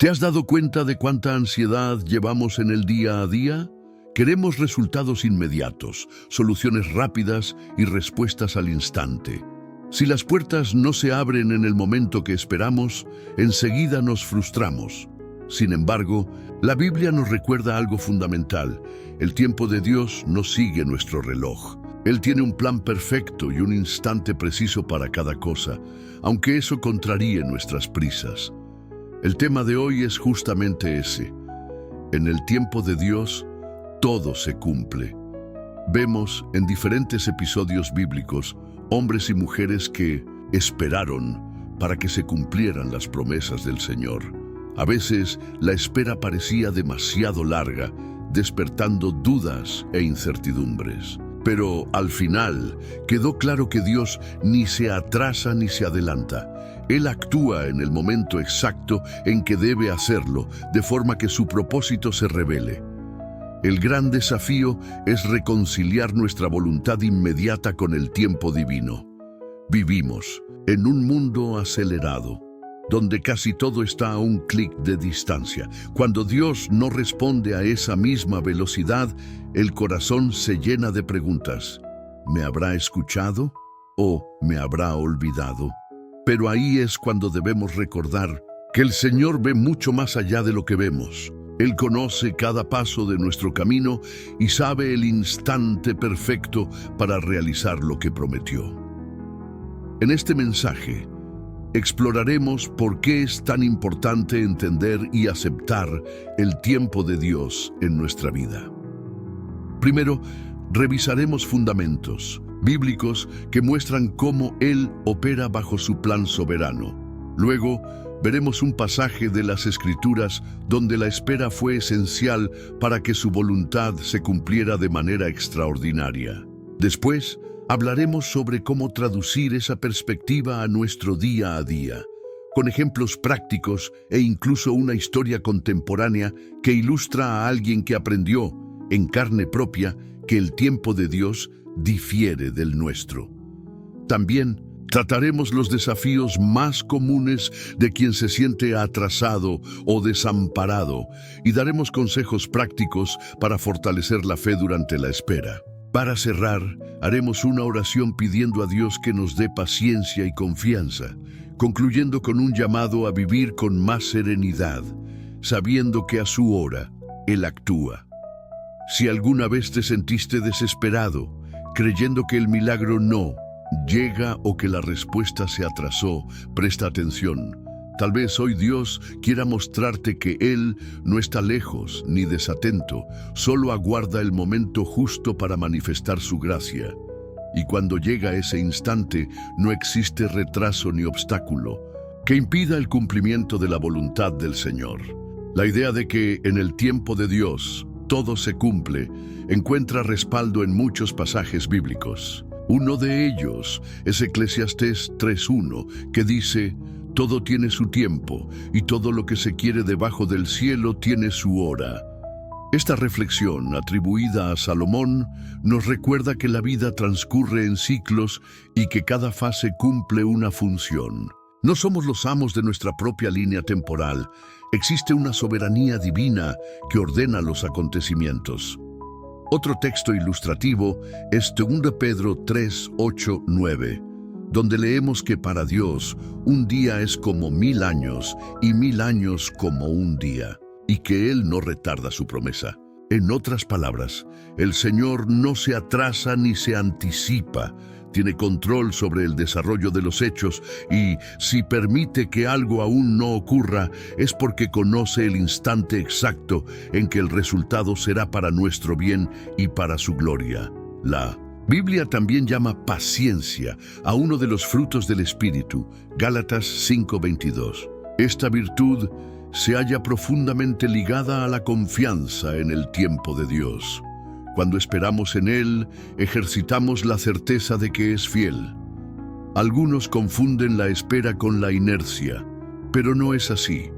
¿Te has dado cuenta de cuánta ansiedad llevamos en el día a día? Queremos resultados inmediatos, soluciones rápidas y respuestas al instante. Si las puertas no se abren en el momento que esperamos, enseguida nos frustramos. Sin embargo, la Biblia nos recuerda algo fundamental. El tiempo de Dios no sigue nuestro reloj. Él tiene un plan perfecto y un instante preciso para cada cosa, aunque eso contraríe nuestras prisas. El tema de hoy es justamente ese. En el tiempo de Dios, todo se cumple. Vemos en diferentes episodios bíblicos hombres y mujeres que esperaron para que se cumplieran las promesas del Señor. A veces la espera parecía demasiado larga, despertando dudas e incertidumbres. Pero al final quedó claro que Dios ni se atrasa ni se adelanta. Él actúa en el momento exacto en que debe hacerlo, de forma que su propósito se revele. El gran desafío es reconciliar nuestra voluntad inmediata con el tiempo divino. Vivimos en un mundo acelerado, donde casi todo está a un clic de distancia. Cuando Dios no responde a esa misma velocidad, el corazón se llena de preguntas. ¿Me habrá escuchado o me habrá olvidado? Pero ahí es cuando debemos recordar que el Señor ve mucho más allá de lo que vemos. Él conoce cada paso de nuestro camino y sabe el instante perfecto para realizar lo que prometió. En este mensaje, exploraremos por qué es tan importante entender y aceptar el tiempo de Dios en nuestra vida. Primero, revisaremos fundamentos bíblicos que muestran cómo Él opera bajo su plan soberano. Luego, veremos un pasaje de las Escrituras donde la espera fue esencial para que su voluntad se cumpliera de manera extraordinaria. Después, hablaremos sobre cómo traducir esa perspectiva a nuestro día a día, con ejemplos prácticos e incluso una historia contemporánea que ilustra a alguien que aprendió, en carne propia, que el tiempo de Dios difiere del nuestro. También trataremos los desafíos más comunes de quien se siente atrasado o desamparado y daremos consejos prácticos para fortalecer la fe durante la espera. Para cerrar, haremos una oración pidiendo a Dios que nos dé paciencia y confianza, concluyendo con un llamado a vivir con más serenidad, sabiendo que a su hora Él actúa. Si alguna vez te sentiste desesperado, creyendo que el milagro no llega o que la respuesta se atrasó, presta atención. Tal vez hoy Dios quiera mostrarte que Él no está lejos ni desatento, solo aguarda el momento justo para manifestar su gracia. Y cuando llega ese instante, no existe retraso ni obstáculo que impida el cumplimiento de la voluntad del Señor. La idea de que en el tiempo de Dios todo se cumple encuentra respaldo en muchos pasajes bíblicos. Uno de ellos es Eclesiastés 3:1, que dice: todo tiene su tiempo, y todo lo que se quiere debajo del cielo tiene su hora. Esta reflexión, atribuida a Salomón, nos recuerda que la vida transcurre en ciclos y que cada fase cumple una función. No somos los amos de nuestra propia línea temporal. Existe una soberanía divina que ordena los acontecimientos. Otro texto ilustrativo es 2 Pedro 3:8-9, donde leemos que para Dios un día es como 1000 años y 1000 años como un día, y que Él no retarda su promesa. En otras palabras, el Señor no se atrasa ni se anticipa, tiene control sobre el desarrollo de los hechos y si permite que algo aún no ocurra es porque conoce el instante exacto en que el resultado será para nuestro bien y para su gloria. La Biblia también llama paciencia a uno de los frutos del Espíritu, Gálatas 5:22. Esta virtud se halla profundamente ligada a la confianza en el tiempo de Dios. Cuando esperamos en Él, ejercitamos la certeza de que es fiel. Algunos confunden la espera con la inercia, pero no es así.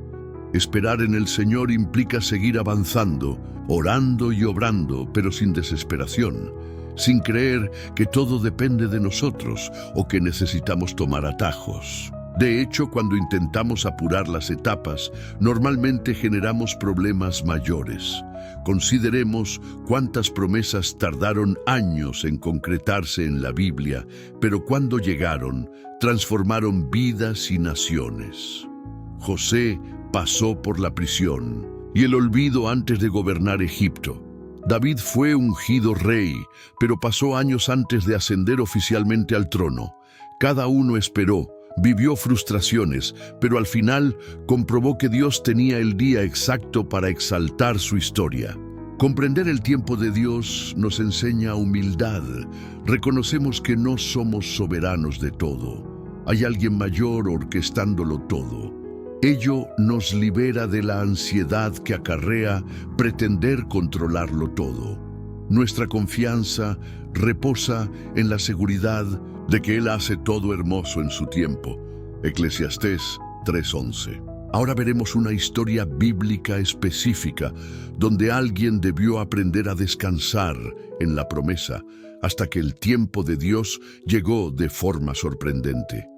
Esperar en el Señor implica seguir avanzando, orando y obrando, pero sin desesperación, sin creer que todo depende de nosotros o que necesitamos tomar atajos. De hecho, cuando intentamos apurar las etapas, normalmente generamos problemas mayores. Consideremos cuántas promesas tardaron años en concretarse en la Biblia, pero cuando llegaron, transformaron vidas y naciones. José pasó por la prisión y el olvido antes de gobernar Egipto. David fue ungido rey, pero pasó años antes de ascender oficialmente al trono. Cada uno esperó, vivió frustraciones, pero al final comprobó que Dios tenía el día exacto para exaltar su historia. Comprender el tiempo de Dios nos enseña humildad. Reconocemos que no somos soberanos de todo. Hay alguien mayor orquestándolo todo. Ello nos libera de la ansiedad que acarrea pretender controlarlo todo. Nuestra confianza reposa en la seguridad de que Él hace todo hermoso en su tiempo. Eclesiastés 3:11. Ahora veremos una historia bíblica específica donde alguien debió aprender a descansar en la promesa hasta que el tiempo de Dios llegó de forma sorprendente.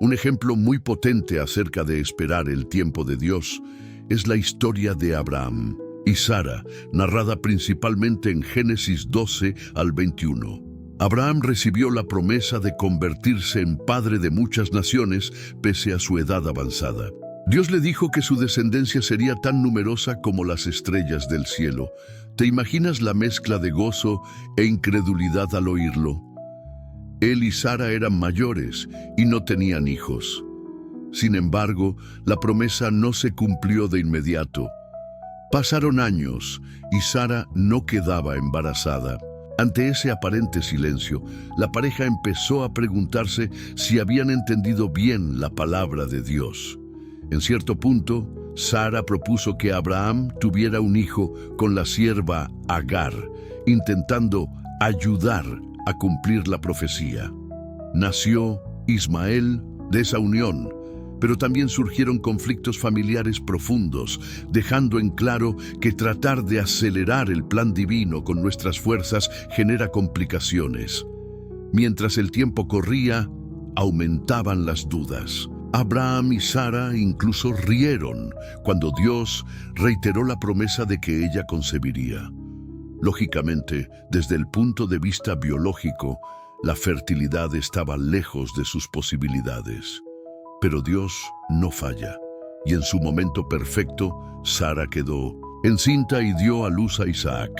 Un ejemplo muy potente acerca de esperar el tiempo de Dios es la historia de Abraham y Sara, narrada principalmente en Génesis 12 al 21. Abraham recibió la promesa de convertirse en padre de muchas naciones pese a su edad avanzada. Dios le dijo que su descendencia sería tan numerosa como las estrellas del cielo. ¿Te imaginas la mezcla de gozo e incredulidad al oírlo? Él y Sara eran mayores y no tenían hijos. Sin embargo, la promesa no se cumplió de inmediato. Pasaron años y Sara no quedaba embarazada. Ante ese aparente silencio, la pareja empezó a preguntarse si habían entendido bien la palabra de Dios. En cierto punto, Sara propuso que Abraham tuviera un hijo con la sierva Agar, intentando ayudar a cumplir la profecía. Nació Ismael de esa unión, pero también surgieron conflictos familiares profundos, dejando en claro que tratar de acelerar el plan divino con nuestras fuerzas genera complicaciones. Mientras el tiempo corría, aumentaban las dudas. Abraham y Sara incluso rieron cuando Dios reiteró la promesa de que ella concebiría. Lógicamente, desde el punto de vista biológico, la fertilidad estaba lejos de sus posibilidades. Pero Dios no falla, y en su momento perfecto, Sara quedó encinta y dio a luz a Isaac.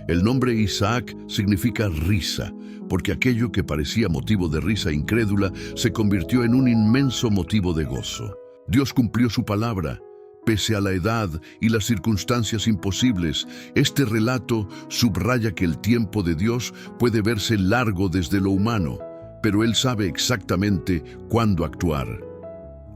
El nombre Isaac significa risa, porque aquello que parecía motivo de risa incrédula se convirtió en un inmenso motivo de gozo. Dios cumplió su palabra. Pese a la edad y las circunstancias imposibles, este relato subraya que el tiempo de Dios puede verse largo desde lo humano, pero Él sabe exactamente cuándo actuar.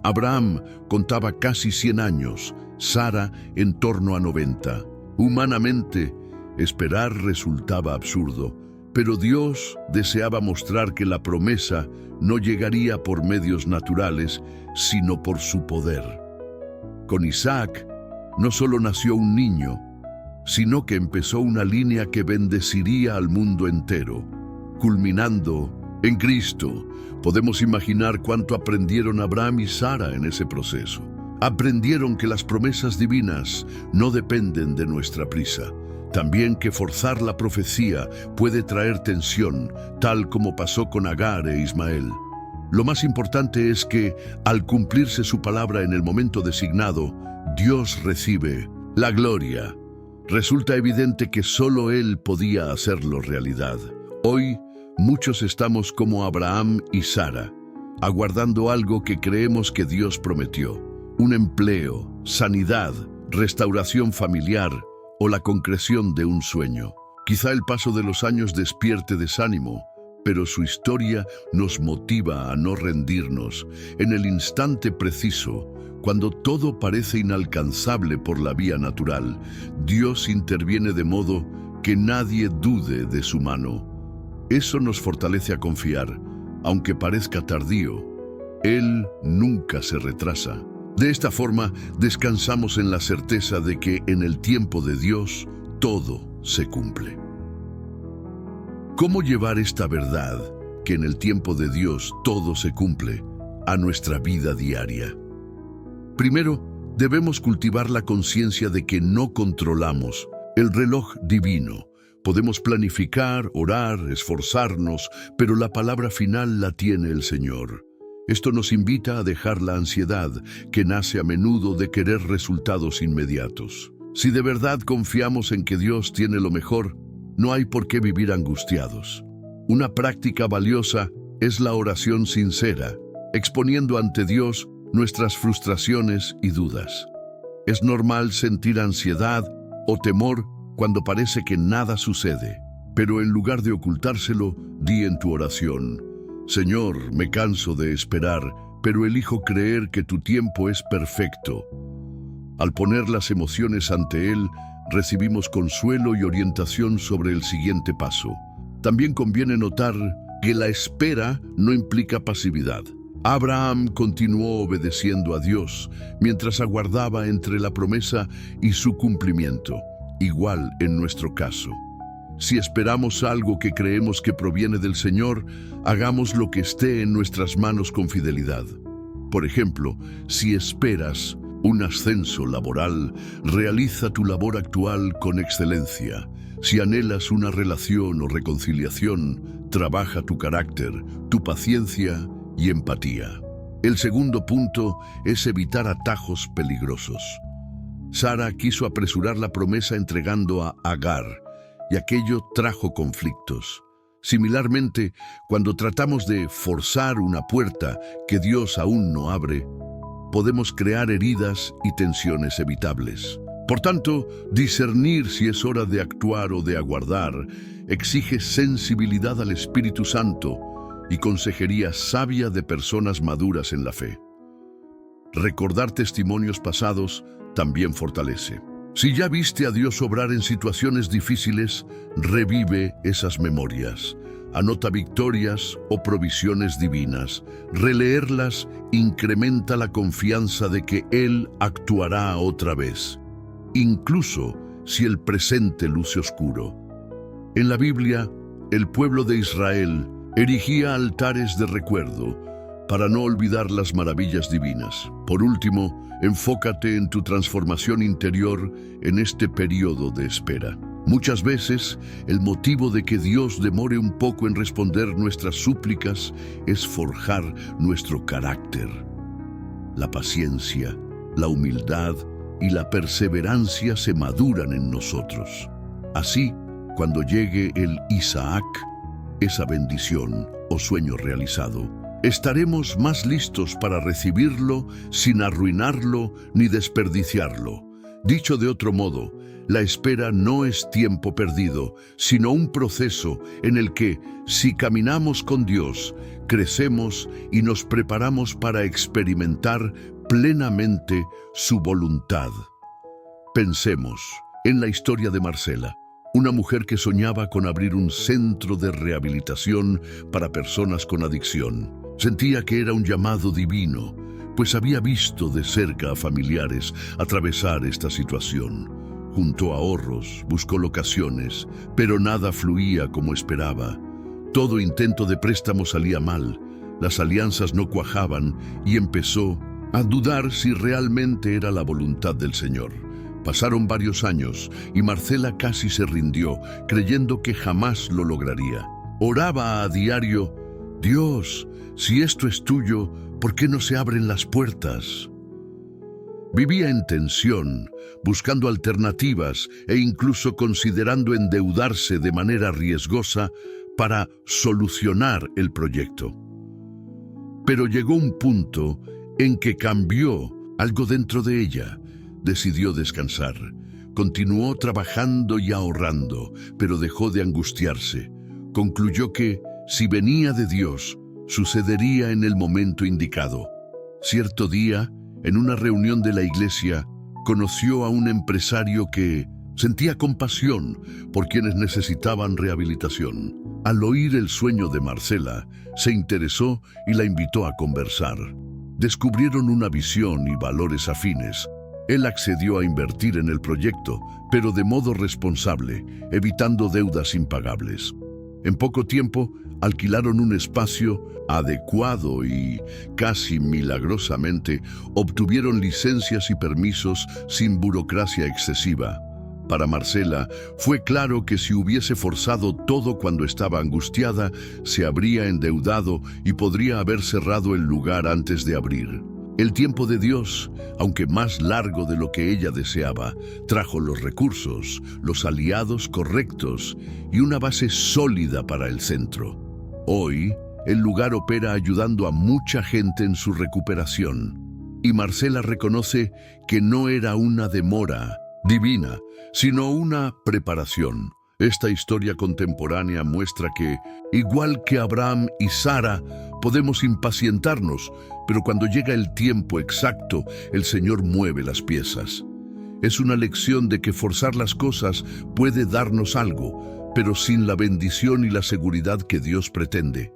Abraham contaba casi 100 años, Sara en torno a 90. Humanamente, esperar resultaba absurdo, pero Dios deseaba mostrar que la promesa no llegaría por medios naturales, sino por su poder. Con Isaac no solo nació un niño, sino que empezó una línea que bendeciría al mundo entero, culminando en Cristo. Podemos imaginar cuánto aprendieron Abraham y Sara en ese proceso. Aprendieron que las promesas divinas no dependen de nuestra prisa. También que forzar la profecía puede traer tensión, tal como pasó con Agar e Ismael. Lo más importante es que, al cumplirse su palabra en el momento designado, Dios recibe la gloria. Resulta evidente que solo Él podía hacerlo realidad. Hoy, muchos estamos como Abraham y Sara, aguardando algo que creemos que Dios prometió. Un empleo, sanidad, restauración familiar o la concreción de un sueño. Quizá el paso de los años despierte desánimo, pero su historia nos motiva a no rendirnos. En el instante preciso, cuando todo parece inalcanzable por la vía natural, Dios interviene de modo que nadie dude de su mano. Eso nos fortalece a confiar, aunque parezca tardío. Él nunca se retrasa. De esta forma, descansamos en la certeza de que en el tiempo de Dios todo se cumple. ¿Cómo llevar esta verdad, que en el tiempo de Dios todo se cumple, a nuestra vida diaria. Primero, debemos cultivar la conciencia de que no controlamos el reloj divino. Podemos planificar, orar, esforzarnos, pero la palabra final la tiene el Señor. Esto nos invita a dejar la ansiedad que nace a menudo de querer resultados inmediatos. Si de verdad confiamos en que Dios tiene lo mejor, no hay por qué vivir angustiados. Una práctica valiosa es la oración sincera, exponiendo ante Dios nuestras frustraciones y dudas. Es normal sentir ansiedad o temor cuando parece que nada sucede, pero en lugar de ocultárselo, di en tu oración: Señor, me canso de esperar, pero elijo creer que tu tiempo es perfecto. Al poner las emociones ante Él, recibimos consuelo y orientación sobre el siguiente paso. También conviene notar que la espera no implica pasividad. Abraham continuó obedeciendo a Dios mientras aguardaba entre la promesa y su cumplimiento. Igual en nuestro caso. Si esperamos algo que creemos que proviene del Señor, hagamos lo que esté en nuestras manos con fidelidad. Por ejemplo, si esperas un ascenso laboral, realiza tu labor actual con excelencia. Si anhelas una relación o reconciliación, trabaja tu carácter, tu paciencia y empatía. El segundo punto es evitar atajos peligrosos. Sara quiso apresurar la promesa entregando a Agar, y aquello trajo conflictos. Similarmente, cuando tratamos de forzar una puerta que Dios aún no abre, podemos crear heridas y tensiones evitables. Por tanto, discernir si es hora de actuar o de aguardar exige sensibilidad al Espíritu Santo y consejería sabia de personas maduras en la fe. Recordar testimonios pasados también fortalece. Si ya viste a Dios obrar en situaciones difíciles, revive esas memorias. Anota victorias o provisiones divinas. Releerlas incrementa la confianza de que Él actuará otra vez, incluso si el presente luce oscuro. En la Biblia, el pueblo de Israel erigía altares de recuerdo para no olvidar las maravillas divinas. Por último, enfócate en tu transformación interior en este periodo de espera. Muchas veces, el motivo de que Dios demore un poco en responder nuestras súplicas es forjar nuestro carácter. La paciencia, la humildad y la perseverancia se maduran en nosotros. Así, cuando llegue el Isaac, esa bendición o sueño realizado, estaremos más listos para recibirlo sin arruinarlo ni desperdiciarlo. Dicho de otro modo, la espera no es tiempo perdido, sino un proceso en el que, si caminamos con Dios, crecemos y nos preparamos para experimentar plenamente su voluntad. Pensemos en la historia de Marcela, una mujer que soñaba con abrir un centro de rehabilitación para personas con adicción. Sentía que era un llamado divino, pues había visto de cerca a familiares atravesar esta situación. Juntó ahorros, buscó locaciones, pero nada fluía como esperaba. Todo intento de préstamo salía mal, las alianzas no cuajaban y empezó a dudar si realmente era la voluntad del Señor. Pasaron varios años y Marcela casi se rindió, creyendo que jamás lo lograría. Oraba a diario: Dios, si esto es tuyo, ¿por qué no se abren las puertas? Vivía en tensión, buscando alternativas e incluso considerando endeudarse de manera riesgosa para solucionar el proyecto. Pero llegó un punto en que cambió algo dentro de ella. Decidió descansar. Continuó trabajando y ahorrando, pero dejó de angustiarse. Concluyó que, si venía de Dios, sucedería en el momento indicado. Cierto día, en una reunión de la iglesia, conoció a un empresario que sentía compasión por quienes necesitaban rehabilitación. Al oír el sueño de Marcela, se interesó y la invitó a conversar. Descubrieron una visión y valores afines. Él accedió a invertir en el proyecto, pero de modo responsable, evitando deudas impagables. En poco tiempo, alquilaron un espacio adecuado y, casi milagrosamente, obtuvieron licencias y permisos sin burocracia excesiva. Para Marcela, fue claro que si hubiese forzado todo cuando estaba angustiada, se habría endeudado y podría haber cerrado el lugar antes de abrir. El tiempo de Dios, aunque más largo de lo que ella deseaba, trajo los recursos, los aliados correctos y una base sólida para el centro. Hoy, el lugar opera ayudando a mucha gente en su recuperación. Y Marcela reconoce que no era una demora divina, sino una preparación. Esta historia contemporánea muestra que, igual que Abraham y Sara, podemos impacientarnos, pero cuando llega el tiempo exacto, el Señor mueve las piezas. Es una lección de que forzar las cosas puede darnos algo, pero sin la bendición y la seguridad que Dios pretende.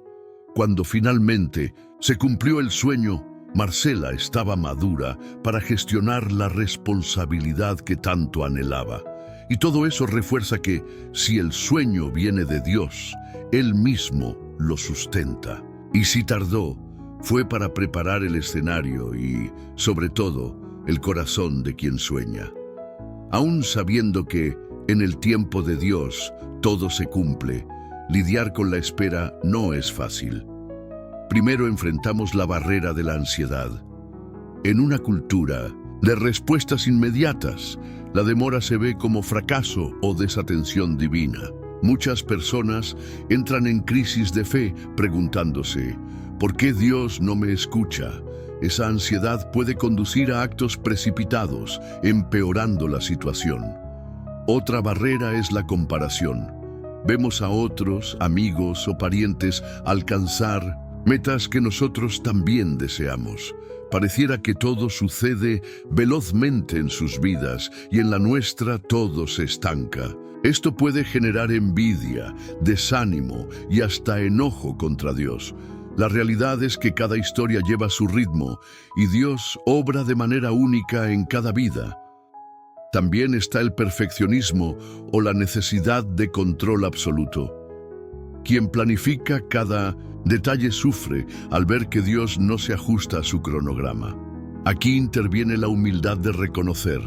Cuando finalmente se cumplió el sueño, Marcela estaba madura para gestionar la responsabilidad que tanto anhelaba. Y todo eso refuerza que, si el sueño viene de Dios, Él mismo lo sustenta. Y si tardó, fue para preparar el escenario y, sobre todo, el corazón de quien sueña. Aún sabiendo que, en el tiempo de Dios, todo se cumple, lidiar con la espera no es fácil. Primero enfrentamos la barrera de la ansiedad. En una cultura de respuestas inmediatas, la demora se ve como fracaso o desatención divina. Muchas personas entran en crisis de fe preguntándose, ¿por qué Dios no me escucha? Esa ansiedad puede conducir a actos precipitados, empeorando la situación. Otra barrera es la comparación. Vemos a otros, amigos o parientes alcanzar metas que nosotros también deseamos. Pareciera que todo sucede velozmente en sus vidas y en la nuestra todo se estanca. Esto puede generar envidia, desánimo y hasta enojo contra Dios. La realidad es que cada historia lleva su ritmo y Dios obra de manera única en cada vida. También está el perfeccionismo o la necesidad de control absoluto. Quien planifica cada detalle sufre al ver que Dios no se ajusta a su cronograma. Aquí interviene la humildad de reconocer: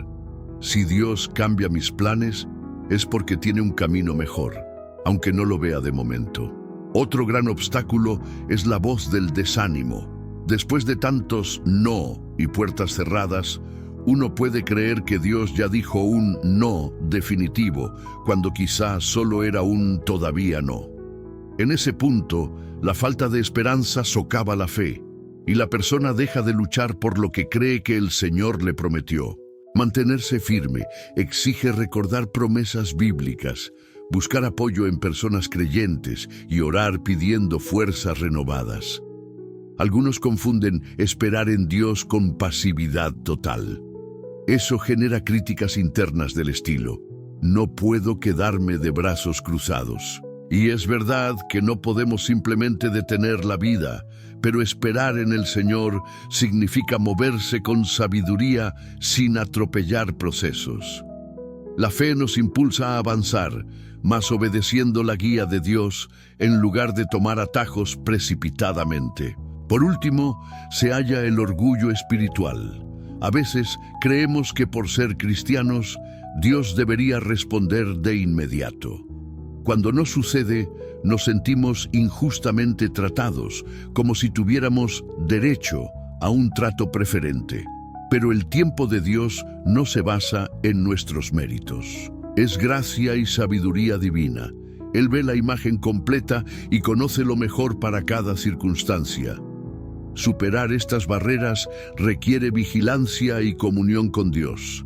si Dios cambia mis planes, es porque tiene un camino mejor, aunque no lo vea de momento. Otro gran obstáculo es la voz del desánimo. Después de tantos no y puertas cerradas, uno puede creer que Dios ya dijo un no definitivo, cuando quizá solo era un todavía no. En ese punto, la falta de esperanza socava la fe, y la persona deja de luchar por lo que cree que el Señor le prometió. Mantenerse firme exige recordar promesas bíblicas, buscar apoyo en personas creyentes y orar pidiendo fuerzas renovadas. Algunos confunden esperar en Dios con pasividad total. Eso genera críticas internas del estilo: no puedo quedarme de brazos cruzados. Y es verdad que no podemos simplemente detener la vida, pero esperar en el Señor significa moverse con sabiduría sin atropellar procesos. La fe nos impulsa a avanzar, mas obedeciendo la guía de Dios en lugar de tomar atajos precipitadamente. Por último, se halla el orgullo espiritual. A veces creemos que por ser cristianos, Dios debería responder de inmediato. Cuando no sucede, nos sentimos injustamente tratados, como si tuviéramos derecho a un trato preferente. Pero el tiempo de Dios no se basa en nuestros méritos. Es gracia y sabiduría divina. Él ve la imagen completa y conoce lo mejor para cada circunstancia. Superar estas barreras requiere vigilancia y comunión con Dios.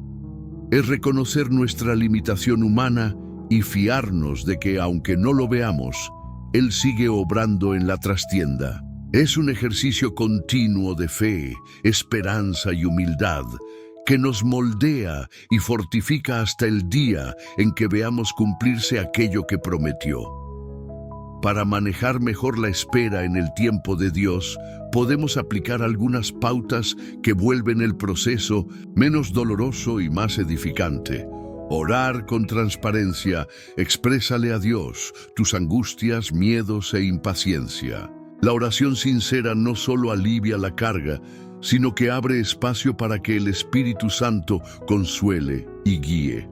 Es reconocer nuestra limitación humana y fiarnos de que, aunque no lo veamos, Él sigue obrando en la trastienda. Es un ejercicio continuo de fe, esperanza y humildad que nos moldea y fortifica hasta el día en que veamos cumplirse aquello que prometió. Para manejar mejor la espera en el tiempo de Dios, podemos aplicar algunas pautas que vuelven el proceso menos doloroso y más edificante. Orar con transparencia, exprésale a Dios tus angustias, miedos e impaciencia. La oración sincera no solo alivia la carga, sino que abre espacio para que el Espíritu Santo consuele y guíe.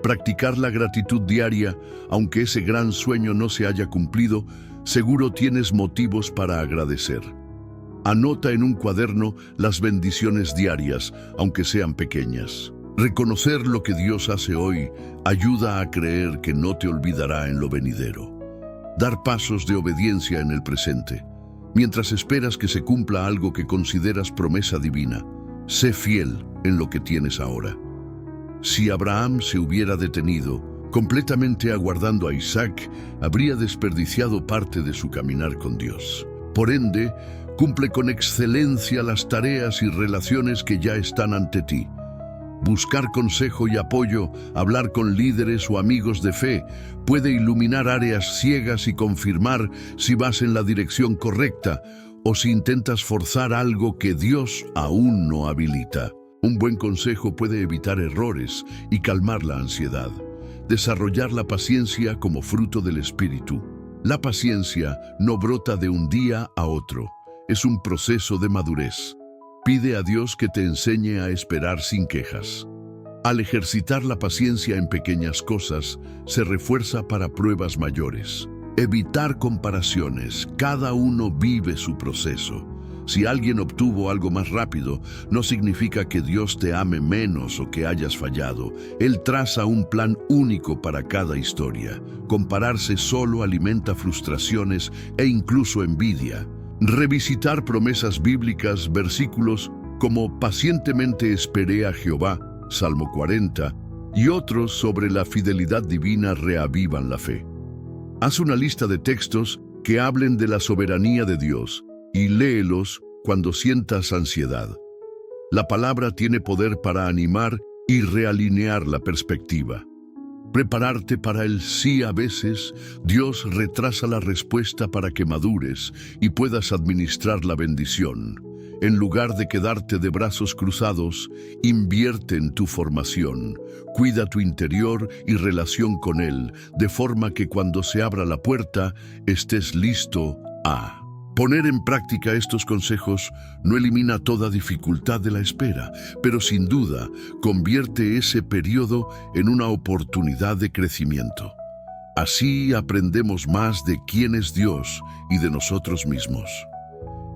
Practicar la gratitud diaria, aunque ese gran sueño no se haya cumplido, seguro tienes motivos para agradecer. Anota en un cuaderno las bendiciones diarias, aunque sean pequeñas. Reconocer lo que Dios hace hoy ayuda a creer que no te olvidará en lo venidero. Dar pasos de obediencia en el presente. Mientras esperas que se cumpla algo que consideras promesa divina, sé fiel en lo que tienes ahora. Si Abraham se hubiera detenido, completamente aguardando a Isaac, habría desperdiciado parte de su caminar con Dios. Por ende, cumple con excelencia las tareas y relaciones que ya están ante ti. Buscar consejo y apoyo, hablar con líderes o amigos de fe, puede iluminar áreas ciegas y confirmar si vas en la dirección correcta o si intentas forzar algo que Dios aún no habilita. Un buen consejo puede evitar errores y calmar la ansiedad. Desarrollar la paciencia como fruto del Espíritu. La paciencia no brota de un día a otro. Es un proceso de madurez. Pide a Dios que te enseñe a esperar sin quejas. Al ejercitar la paciencia en pequeñas cosas, se refuerza para pruebas mayores. Evitar comparaciones. Cada uno vive su proceso. Si alguien obtuvo algo más rápido, no significa que Dios te ame menos o que hayas fallado. Él traza un plan único para cada historia. Compararse solo alimenta frustraciones e incluso envidia. Revisitar promesas bíblicas, versículos como pacientemente esperé a Jehová, Salmo 40, y otros sobre la fidelidad divina reavivan la fe. Haz una lista de textos que hablen de la soberanía de Dios y léelos cuando sientas ansiedad. La palabra tiene poder para animar y realinear la perspectiva. Prepararte para el sí. A veces, Dios retrasa la respuesta para que madures y puedas administrar la bendición. En lugar de quedarte de brazos cruzados, invierte en tu formación. Cuida tu interior y relación con Él, de forma que cuando se abra la puerta, estés listo a... Poner en práctica estos consejos no elimina toda dificultad de la espera, pero sin duda convierte ese periodo en una oportunidad de crecimiento. Así aprendemos más de quién es Dios y de nosotros mismos.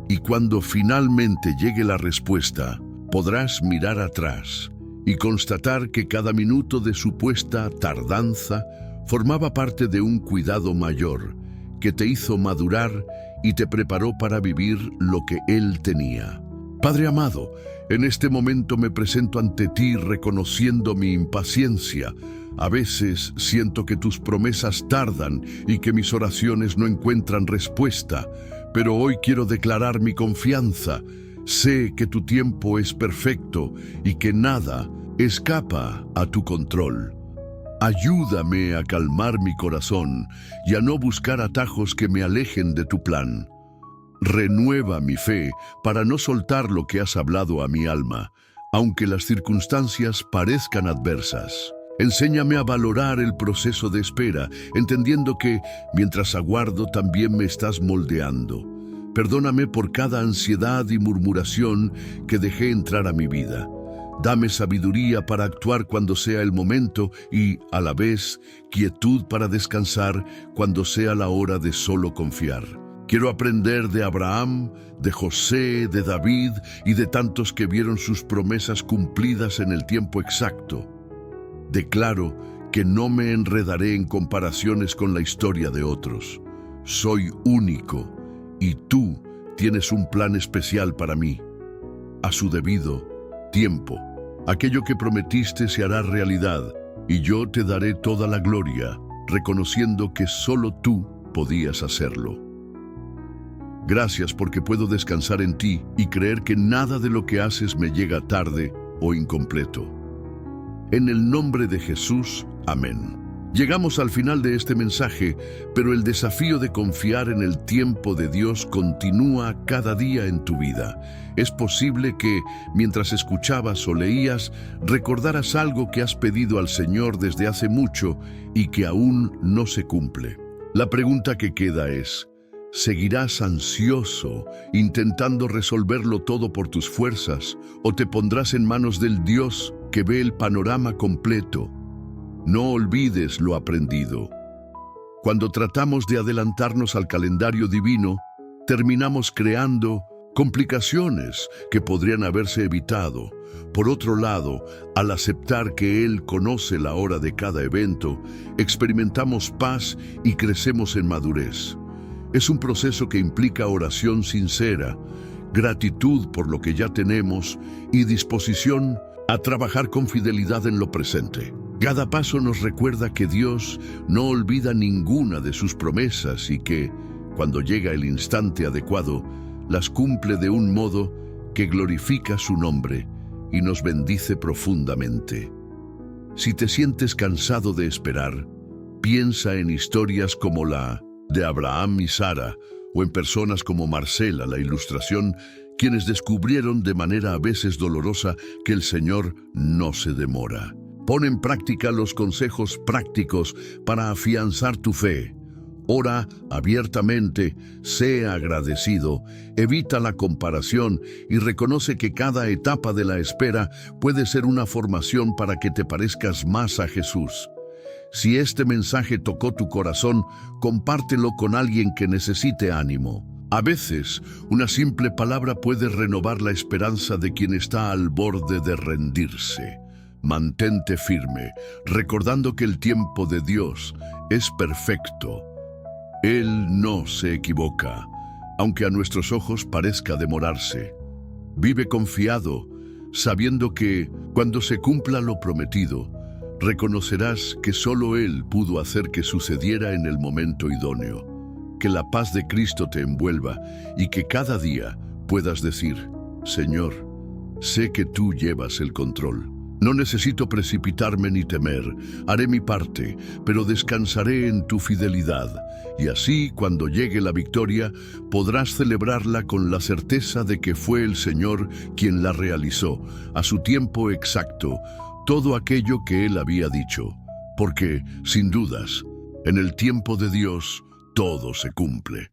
Y cuando finalmente llegue la respuesta, podrás mirar atrás y constatar que cada minuto de supuesta tardanza formaba parte de un cuidado mayor que te hizo madurar y te preparó para vivir lo que Él tenía. Padre amado, en este momento me presento ante ti reconociendo mi impaciencia. A veces siento que tus promesas tardan y que mis oraciones no encuentran respuesta, pero hoy quiero declarar mi confianza. Sé que tu tiempo es perfecto y que nada escapa a tu control. Ayúdame a calmar mi corazón y a no buscar atajos que me alejen de tu plan. Renueva mi fe para no soltar lo que has hablado a mi alma, aunque las circunstancias parezcan adversas. Enséñame a valorar el proceso de espera, entendiendo que, mientras aguardo, también me estás moldeando. Perdóname por cada ansiedad y murmuración que dejé entrar a mi vida. Dame sabiduría para actuar cuando sea el momento y, a la vez, quietud para descansar cuando sea la hora de solo confiar. Quiero aprender de Abraham, de José, de David y de tantos que vieron sus promesas cumplidas en el tiempo exacto. Declaro que no me enredaré en comparaciones con la historia de otros. Soy único y tú tienes un plan especial para mí. A su debido tiempo, aquello que prometiste se hará realidad y yo te daré toda la gloria, reconociendo que solo tú podías hacerlo. Gracias porque puedo descansar en ti y creer que nada de lo que haces me llega tarde o incompleto. En el nombre de Jesús, amén. Llegamos al final de este mensaje, pero el desafío de confiar en el tiempo de Dios continúa cada día en tu vida. Es posible que, mientras escuchabas o leías, recordaras algo que has pedido al Señor desde hace mucho y que aún no se cumple. La pregunta que queda es: ¿seguirás ansioso, intentando resolverlo todo por tus fuerzas, o te pondrás en manos del Dios que ve el panorama completo? No olvides lo aprendido. Cuando tratamos de adelantarnos al calendario divino, terminamos creando complicaciones que podrían haberse evitado. Por otro lado, al aceptar que Él conoce la hora de cada evento, experimentamos paz y crecemos en madurez. Es un proceso que implica oración sincera, gratitud por lo que ya tenemos y disposición a trabajar con fidelidad en lo presente. Cada paso nos recuerda que Dios no olvida ninguna de sus promesas y que, cuando llega el instante adecuado, las cumple de un modo que glorifica su nombre y nos bendice profundamente. Si te sientes cansado de esperar, piensa en historias como la de Abraham y Sara, o en personas como Marcela, la ilustración, quienes descubrieron de manera a veces dolorosa que el Señor no se demora. Pon en práctica los consejos prácticos para afianzar tu fe. Ora abiertamente, sé agradecido, evita la comparación y reconoce que cada etapa de la espera puede ser una formación para que te parezcas más a Jesús. Si este mensaje tocó tu corazón, compártelo con alguien que necesite ánimo. A veces, una simple palabra puede renovar la esperanza de quien está al borde de rendirse. Mantente firme, recordando que el tiempo de Dios es perfecto. Él no se equivoca, aunque a nuestros ojos parezca demorarse. Vive confiado, sabiendo que, cuando se cumpla lo prometido, reconocerás que solo Él pudo hacer que sucediera en el momento idóneo. Que la paz de Cristo te envuelva y que cada día puedas decir: Señor, sé que tú llevas el control. No necesito precipitarme ni temer, haré mi parte, pero descansaré en tu fidelidad. Y así, cuando llegue la victoria, podrás celebrarla con la certeza de que fue el Señor quien la realizó, a su tiempo exacto, todo aquello que Él había dicho. Porque, sin dudas, en el tiempo de Dios, todo se cumple.